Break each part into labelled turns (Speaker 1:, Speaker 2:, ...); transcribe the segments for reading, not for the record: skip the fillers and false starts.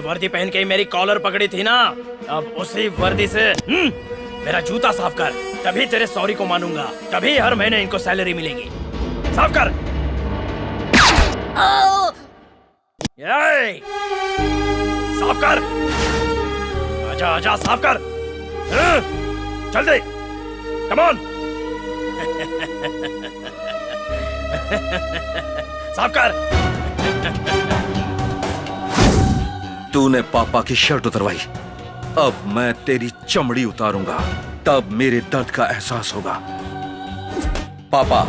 Speaker 1: वर्दी पहन के ही मेरी कॉलर पकड़ी थी ना, अब उसी वर्दी से मेरा जूता साफ कर, तभी तेरे सॉरी को मानूंगा, तभी हर महीने इनको सैलरी मिलेगी। साफ कर। ये साफ कर। आजा आजा साफ कर। चल दे। Come on. साफ कर।
Speaker 2: तूने पापा की शर्ट उतरवाई, अब मैं तेरी चमड़ी उतारूंगा, तब मेरे दर्द का एहसास होगा। पापा,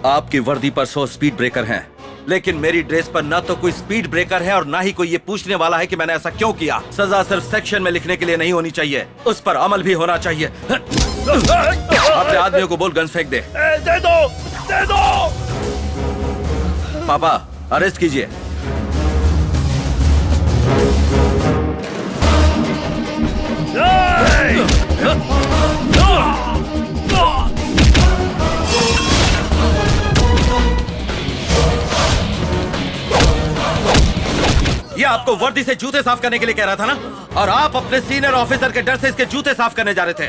Speaker 2: आपकी वर्दी पर 100 स्पीड ब्रेकर हैं, लेकिन मेरी ड्रेस पर ना तो कोई स्पीड ब्रेकर है और ना ही कोई ये पूछने वाला है कि मैंने ऐसा क्यों किया। सजा सिर्फ सेक्शन में लिखने के लिए नहीं होनी चाहिए, उस पर अमल भी होना चाहिए। अपने आदमियों को बोल गन फेंक दे।
Speaker 1: दे दो, दे दो।
Speaker 2: पापा, अरेस्ट कीजिए। ये आपको वर्दी से जूते साफ करने के लिए कह रहा था ना, और आप अपने सीनियर ऑफिसर के डर से इसके जूते साफ करने जा रहे थे,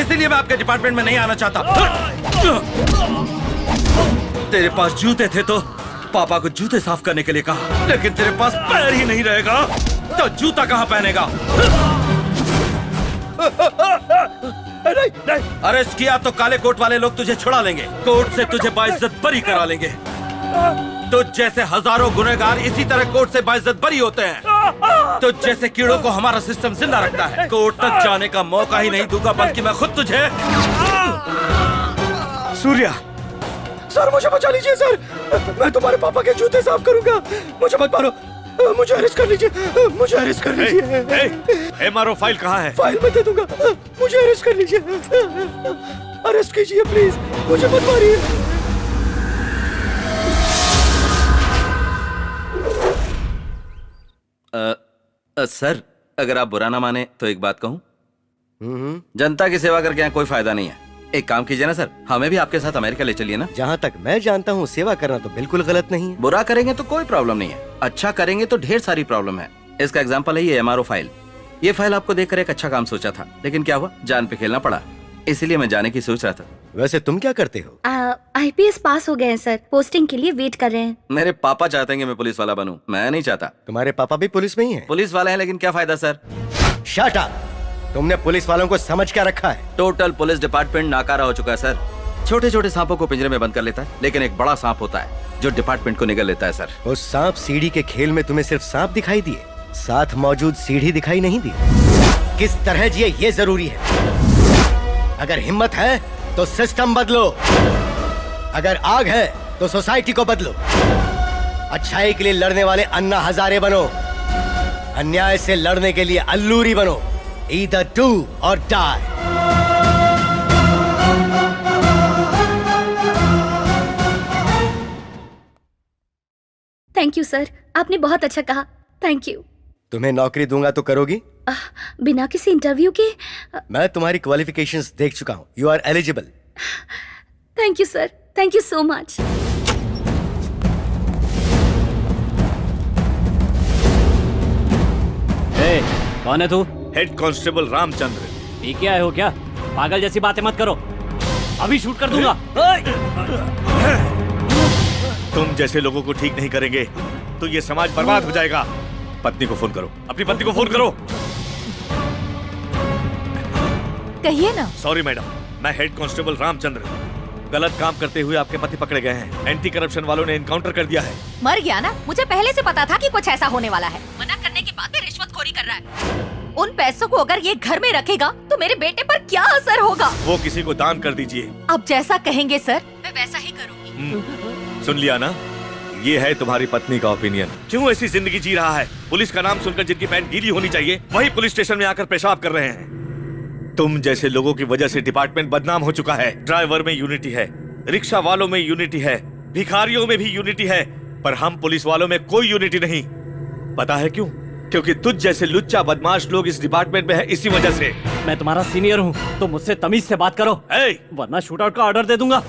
Speaker 2: इसीलिए मैं आपके डिपार्टमेंट में नहीं आना चाहता। तेरे पास जूते थे तो पापा को जूते साफ करने के लिए कहा, लेकिन तेरे पास पैर ही नहीं रहेगा तो जूता कहाँ पहनेगा?
Speaker 1: नहीं, नहीं।
Speaker 2: अरेस्ट किया तो काले कोट वाले लोग तुझे छुड़ा लेंगे, कोर्ट से तुझे बाइज्जत बरी करा लेंगे। तुझ जैसे हजारों गुनहगार इसी तरह कोर्ट से बाइज्जत बरी होते हैं। तुझ जैसे कीड़ों को हमारा सिस्टम जिंदा रखता है। कोर्ट तक जाने का मौका ही नहीं दूंगा, बल्कि मैं खुद तुझे।
Speaker 3: सूर्या, सर मुझे बचा लीजिए सर, मैं तुम्हारे पापा के जूते साफ करूंगा, मुझे मत मारो, मुझे अरेस्ट कर लीजिए, मुझे अरेस्ट कर लीजिए।
Speaker 4: MRO फाइल कहाँ है?
Speaker 3: फाइल मैं दे दूंगा, मुझे अरेस्ट कर लीजिए, अरेस्ट कीजिए प्लीज, मुझे मत मारिए।
Speaker 2: सर, अगर आप बुरा ना माने तो एक बात कहूं, जनता की सेवा करके यहाँ कोई फायदा नहीं है। एक काम कीजिए ना सर, हमें भी आपके साथ अमेरिका ले चलिए ना।
Speaker 3: जहाँ तक मैं जानता हूँ सेवा करना तो बिल्कुल गलत नहीं है।
Speaker 2: बुरा करेंगे तो कोई प्रॉब्लम नहीं है, अच्छा करेंगे तो ढेर सारी प्रॉब्लम है। इसका एग्जांपल है ये MRO फाइल। ये फाइल आपको देखकर एक अच्छा काम सोचा था, लेकिन क्या हुआ, जान पे खेलना पड़ा, इसीलिए मैं जाने की सोच रहा था।
Speaker 3: वैसे तुम क्या करते हो?
Speaker 5: IPS पास हो गए हैं सर, पोस्टिंग के लिए वेट कर रहे हैं।
Speaker 2: मेरे पापा चाहते हैं कि मैं पुलिस वाला बनूं, मैं नहीं चाहता।
Speaker 3: तुम्हारे पापा भी पुलिस में ही हैं?
Speaker 2: पुलिस वाले हैं, लेकिन क्या फायदा सर।
Speaker 3: Shut up! तुमने पुलिस वालों को समझ क्या रखा है?
Speaker 2: टोटल पुलिस डिपार्टमेंट नाकारा हो चुका है सर। छोटे छोटे सांपों को पिंजरे में बंद कर लेता है, लेकिन एक बड़ा सांप होता है जो डिपार्टमेंट को निगल लेता है सर।
Speaker 3: उस सांप सीढ़ी के खेल में तुम्हें सिर्फ सांप दिखाई दिए, साथ मौजूद सीढ़ी दिखाई नहीं दी। किस तरह जिए ये जरूरी है। अगर हिम्मत है तो सिस्टम बदलो, अगर आग है तो सोसाइटी को बदलो। अच्छाई के लिए लड़ने वाले अन्ना हजारे बनो, अन्याय से लड़ने के लिए अल्लूरी बनो। Either do or die.
Speaker 5: Thank you sir, आपने बहुत अच्छा कहा, थैंक यू।
Speaker 3: तुम्हें नौकरी दूंगा तो करोगी?
Speaker 5: बिना किसी इंटरव्यू के?
Speaker 3: मैं तुम्हारी क्वालिफिकेशंस देख चुका हूँ, you are eligible.
Speaker 5: Thank you sir, thank you so much.
Speaker 6: कौन है तू?
Speaker 4: Head constable Ramchandra.
Speaker 6: पी के आए हो क्या? पागल जैसी बातें मत करो, अभी शूट कर दूंगा।
Speaker 4: तुम जैसे लोगों को ठीक नहीं करेंगे तो ये समाज बर्बाद हो जाएगा। पत्नी को फोन करो, अपनी पत्नी को फोन करो।
Speaker 7: कहिए ना।
Speaker 4: सॉरी मैडम, मैं हेड कांस्टेबल रामचंद्र। गलत काम करते हुए आपके पति पकड़े गए हैं। एंटी करप्शन वालों ने इनकाउंटर कर दिया है।
Speaker 7: मर गया ना, मुझे पहले से पता था कि कुछ ऐसा होने वाला है। मना करने के बाद भी रिश्वतखोरी कर रहा है। उन पैसों को अगर ये घर में रखेगा तो मेरे बेटे पर क्या असर होगा?
Speaker 4: वो किसी को दान कर दीजिए।
Speaker 7: अब जैसा कहेंगे सर, मैं वैसा ही करूँगी।
Speaker 4: सुन लिया ना, ये है तुम्हारी पत्नी का ओपिनियन। क्यों ऐसी जिंदगी जी रहा है? पुलिस का नाम सुनकर जिनकी पैंट गीली होनी चाहिए वही पुलिस स्टेशन में आकर पेशाब कर रहे हैं। तुम जैसे लोगों की वजह से डिपार्टमेंट बदनाम हो चुका है। ड्राइवर में यूनिटी है, रिक्शा वालों में यूनिटी है, भिखारियों में भी यूनिटी है, पर हम पुलिस वालों में कोई यूनिटी नहीं। पता है क्यों? क्योंकि तुझ जैसे लुच्चा बदमाश लोग इस डिपार्टमेंट में है, इसी वजह से।
Speaker 6: मैं तुम्हारा सीनियर हूँ तो मुझसे तमीज से बात करो, वरना शूटआउट का ऑर्डर दे दूंगा।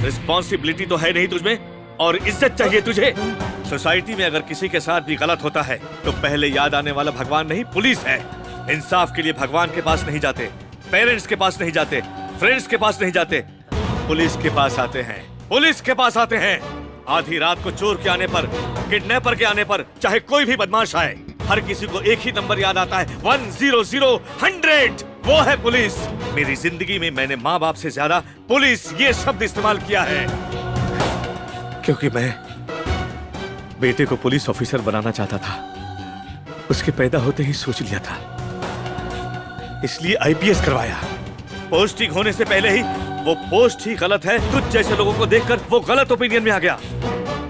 Speaker 4: रिस्पॉन्सिबिलिटी तो है नहीं तुझमें, और इज्जत चाहिए तुझे। सोसाइटी में अगर किसी के साथ भी गलत होता है तो पहले याद आने वाला भगवान नहीं, पुलिस है। इंसाफ के लिए भगवान के पास नहीं जाते, पेरेंट्स के पास नहीं जाते, फ्रेंड्स के पास नहीं जाते, पुलिस के पास आते हैं। पुलिस के पास आते हैं। आधी रात को चोर के आने पर, किडनैपर के आने पर, चाहे कोई भी बदमाश आए, हर किसी को एक ही नंबर याद आता है, 100, 100। वो है पुलिस। मेरी जिंदगी में मैंने माँ बाप से ज्यादा पुलिस ये शब्द इस्तेमाल किया है, क्योंकि मैं बेटे को पुलिस ऑफिसर बनाना चाहता था। उसके पैदा होते ही सोच लिया था, इसलिए आईपीएस करवाया। पोस्टिंग होने से पहले ही वो पोस्ट ही गलत है, कुछ जैसे लोगों को देखकर वो गलत ओपिनियन में आ गया।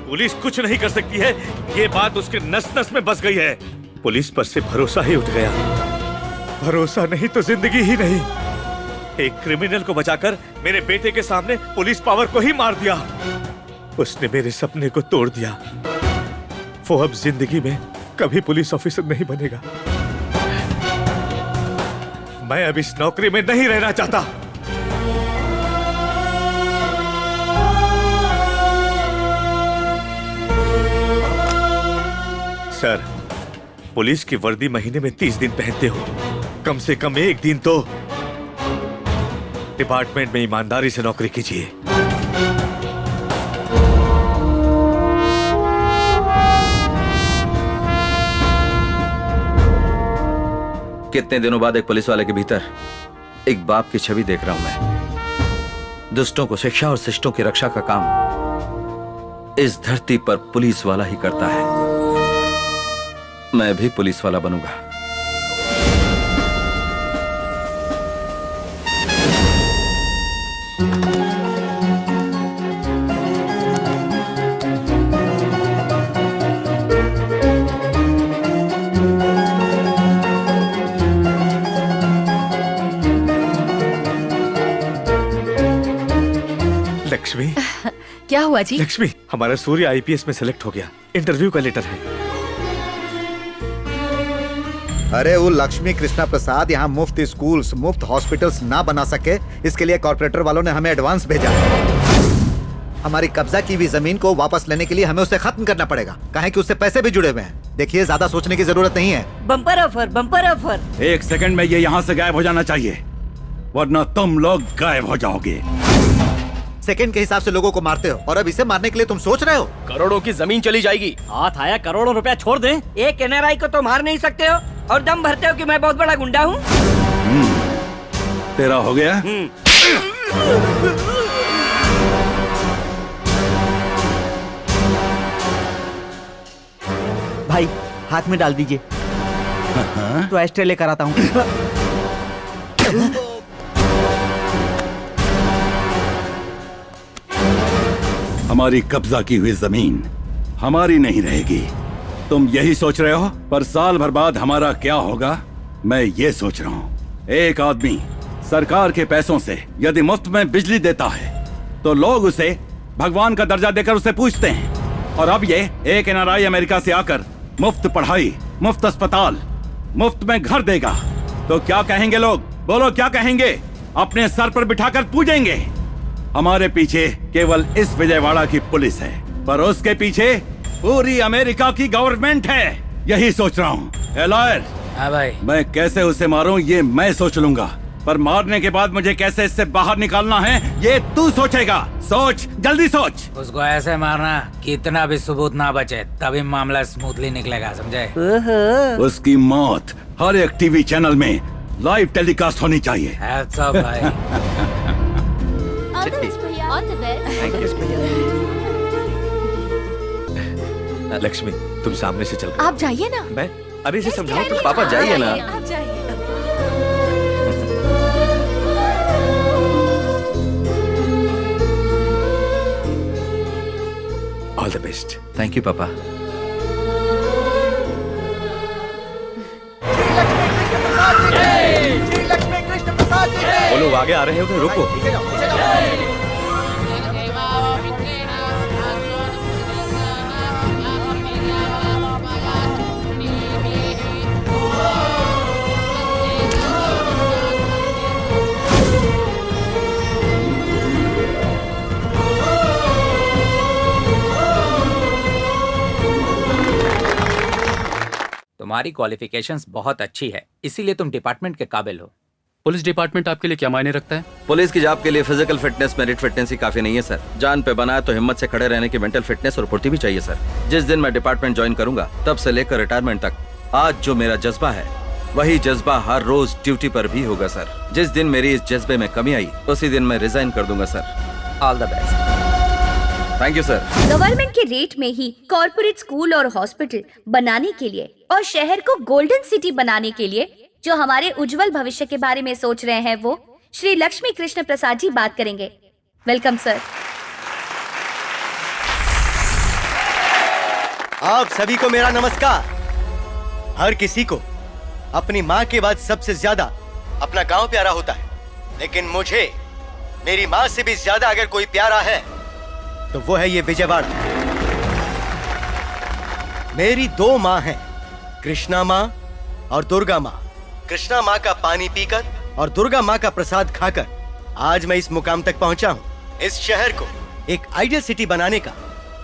Speaker 4: पुलिस कुछ नहीं कर सकती है, ये बात उसके नस नस में बस गई है। पुलिस पर से भरोसा ही उठ गया। भरोसा नहीं तो जिंदगी ही नहीं। एक क्रिमिनल को बचाकर मेरे बेटे के सामने पुलिस पावर को ही मार दिया। उसने मेरे सपने को तोड़ दिया। वो अब जिंदगी में कभी पुलिस ऑफिसर नहीं बनेगा। मैं अब इस नौकरी में नहीं रहना चाहता। सर, पुलिस की वर्दी महीने में 30 दिन पहनते हो, कम से कम एक दिन तो डिपार्टमेंट में ईमानदारी से नौकरी कीजिए।
Speaker 2: कितने दिनों बाद एक पुलिस वाले के भीतर एक बाप की छवि देख रहा हूं मैं। दुष्टों को शिक्षा और शिष्टों की रक्षा का काम इस धरती पर पुलिस वाला ही करता है। मैं भी पुलिस वाला बनूंगा।
Speaker 4: लक्ष्मी,
Speaker 7: क्या हुआ जी?
Speaker 4: लक्ष्मी, हमारा सूर्य आईपीएस में सेलेक्ट हो गया। इंटरव्यू का लेटर है।
Speaker 8: अरे वो लक्ष्मी कृष्णा प्रसाद यहाँ मुफ्त स्कूल्स, मुफ्त हॉस्पिटल्स ना बना सके, इसके लिए कॉर्पोरेटर वालों ने हमें एडवांस भेजा। हमारी कब्जा की हुई जमीन को वापस लेने के लिए हमें उसे खत्म करना पड़ेगा, काहे कि उससे पैसे भी जुड़े हुए हैं। देखिए, ज्यादा सोचने की जरूरत नहीं है।
Speaker 9: Bumper offer, bumper offer.
Speaker 10: एक सेकंड में ये यहाँ से गायब हो जाना चाहिए, वरना तुम लोग गायब हो जाओगे।
Speaker 8: सेकंड के हिसाब से लोगों को मारते हो और अब इसे मारने के लिए तुम सोच रहे हो?
Speaker 1: करोड़ों की जमीन चली जाएगी।
Speaker 6: हाथ आया करोड़ों रुपया छोड़ दे।
Speaker 9: एक एनआरआई को तो मार नहीं सकते हो और दम भरते हो कि मैं बहुत बड़ा गुंडा हूँ।
Speaker 10: तेरा हो गया?
Speaker 9: भाई हाथ में डाल दीजिए, तो एस्ट्रे लेकर आता हूँ।
Speaker 10: हमारी कब्जा की हुई जमीन हमारी नहीं रहेगी, तुम यही सोच रहे हो। पर साल भर बाद हमारा क्या होगा, मैं ये सोच रहा हूँ। एक आदमी सरकार के पैसों से यदि मुफ्त में बिजली देता है तो लोग उसे भगवान का दर्जा देकर उसे पूजते हैं। और अब ये एक एनआरआई अमेरिका से आकर मुफ्त पढ़ाई, मुफ्त अस्पताल, मुफ्त में घर देगा तो क्या कहेंगे लोग? बोलो क्या कहेंगे? अपने सर पर बिठाकर पूजेंगे। हमारे पीछे केवल इस विजयवाड़ा की पुलिस है, पर उसके पीछे पूरी अमेरिका की गवर्नमेंट है। यही सोच रहा हूँ। लॉयर,
Speaker 1: हाँ भाई,
Speaker 10: मैं कैसे उसे मारूं ये मैं सोच लूंगा, पर मारने के बाद मुझे कैसे इससे बाहर निकालना है ये तू सोचेगा। सोच, जल्दी सोच।
Speaker 11: उसको ऐसे मारना कि इतना भी सबूत ना बचे, तभी मामला स्मूथली निकलेगा, समझे?
Speaker 10: उसकी मौत हर एक टीवी चैनल में लाइव टेलीकास्ट होनी चाहिए।
Speaker 11: भाई।
Speaker 4: लक्ष्मी, तुम सामने से चल।
Speaker 7: आप जाइए ना।
Speaker 4: मैं अभी से समझाऊं तो?
Speaker 2: पापा जाइए ना।
Speaker 7: आप जाइए।
Speaker 4: All the best.
Speaker 2: Thank you पापा।
Speaker 4: वो लोग आगे आ रहे हो, रुको।
Speaker 11: तुम्हारी क्वालिफिकेशंस बहुत अच्छी है, इसीलिए तुम डिपार्टमेंट के काबिल हो।
Speaker 6: पुलिस डिपार्टमेंट आपके लिए क्या मायने रखता है?
Speaker 2: पुलिस की जॉब के लिए फिजिकल फिटनेस, मेरिट फिटनेस ही काफी नहीं है सर। जान पे बना है तो हिम्मत से खड़े रहने की मेंटल फिटनेस और फुर्ती भी चाहिए सर। जिस दिन मैं डिपार्टमेंट ज्वाइन करूंगा तब से लेकर रिटायरमेंट तक आज जो मेरा जज्बा है वही जज्बा हर रोज ड्यूटी पर भी होगा सर। जिस दिन मेरी इस जज्बे में कमी आई उसी दिन मैं रिजाइन कर दूंगा sir.
Speaker 11: All the best.
Speaker 2: Thank you sir.
Speaker 5: Government के रेट में ही कॉर्पोरेट स्कूल और हॉस्पिटल बनाने के लिए और शहर को गोल्डन सिटी बनाने के लिए जो हमारे उज्जवल भविष्य के बारे में सोच रहे हैं वो श्री लक्ष्मी कृष्ण प्रसाद जी बात करेंगे। Welcome sir.
Speaker 3: आप सभी को मेरा नमस्कार। हर किसी को अपनी माँ के बाद सबसे ज्यादा अपना गांव प्यारा होता है, लेकिन मुझे मेरी माँ से भी ज्यादा अगर कोई प्यारा है तो वो है ये विजयवाड़ा। मेरी दो माँ हैं, कृष्णा माँ और दुर्गा माँ। कृष्णा माँ का पानी पीकर और दुर्गा माँ का प्रसाद खाकर आज मैं इस मुकाम तक पहुंचा हूँ। इस शहर को एक आइडियल सिटी बनाने का,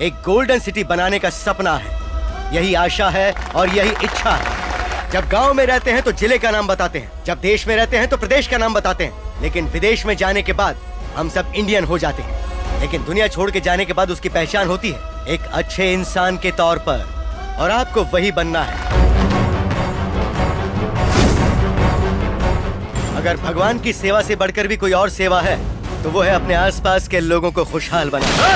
Speaker 3: एक गोल्डन सिटी बनाने का सपना है। यही आशा है और यही इच्छा है। जब गांव में रहते हैं तो जिले का नाम बताते हैं, जब देश में रहते हैं तो प्रदेश का नाम बताते हैं, लेकिन विदेश में जाने के बाद हम सब इंडियन हो जाते हैं। लेकिन दुनिया छोड़ के जाने के बाद उसकी पहचान होती है एक अच्छे इंसान के तौर पर, और आपको वही बनना है। अगर भगवान की सेवा से बढ़कर भी कोई और सेवा है तो वो है अपने आसपास के लोगों को खुशहाल बनाना।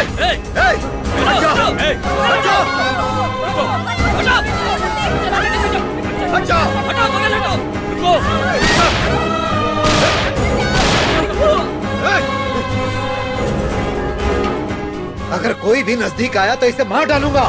Speaker 8: अगर कोई भी नजदीक आया तो इसे मार डालूंगा।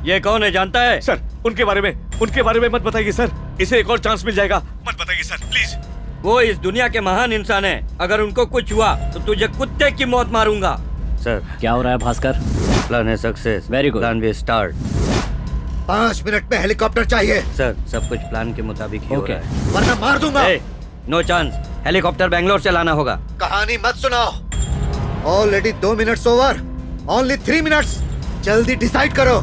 Speaker 1: ये कौन है जानता है?
Speaker 4: सर उनके बारे में मत बताइए सर। इसे एक और चांस मिल जाएगा, मत बताइए सर प्लीज।
Speaker 1: वो इस दुनिया के महान इंसान है। अगर उनको कुछ हुआ तो तुझे कुत्ते की मौत मारूंगा।
Speaker 6: सर क्या हो रहा है भास्कर?
Speaker 1: प्लान है सक्सेस।
Speaker 6: Very good.
Speaker 1: प्लान भी स्टार्ट।
Speaker 8: 5 मिनट में हेलीकॉप्टर चाहिए।
Speaker 1: सर सब कुछ प्लान के मुताबिक ही हो रहा है,
Speaker 8: वरना मार दूंगा।
Speaker 1: No chance. हेलीकॉप्टर बैंगलोर से लाना होगा।
Speaker 8: कहानी मत सुनाओ। Already 2 minutes over, only 3 minutes. जल्दी डिसाइड करो।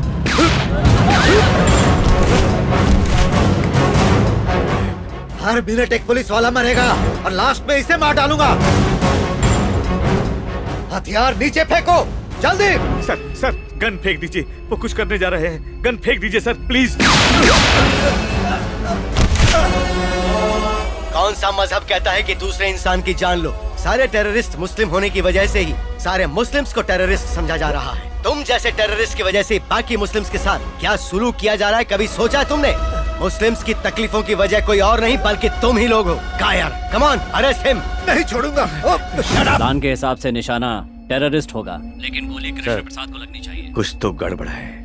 Speaker 8: हर मिनट एक पुलिस वाला मरेगा और लास्ट में इसे मार डालूंगा। हथियार नीचे फेंको, जल्दी।
Speaker 4: सर गन फेंक दीजिए, वो कुछ करने जा रहे हैं। गन फेंक दीजिए सर प्लीज।
Speaker 3: कौन सा मजहब कहता है कि दूसरे इंसान की जान लो? सारे टेररिस्ट मुस्लिम होने की वजह से ही सारे मुस्लिम्स को टेररिस्ट समझा जा रहा है। तुम जैसे टेररिस्ट की वजह से बाकी मुस्लिम्स के साथ क्या सुलूक किया जा रहा है, कभी सोचा है तुमने? मुस्लिम्स की तकलीफों की वजह कोई और नहीं बल्कि तुम ही लोग हो। कायर, कम ऑन, अरेस्ट हिम।
Speaker 8: नहीं छोड़ूंगा।
Speaker 6: प्लान के हिसाब से निशाना टेररिस्ट होगा, लेकिन गोली कृष्ण प्रसाद को लगनी चाहिए।
Speaker 4: कुछ तो गड़बड़ है।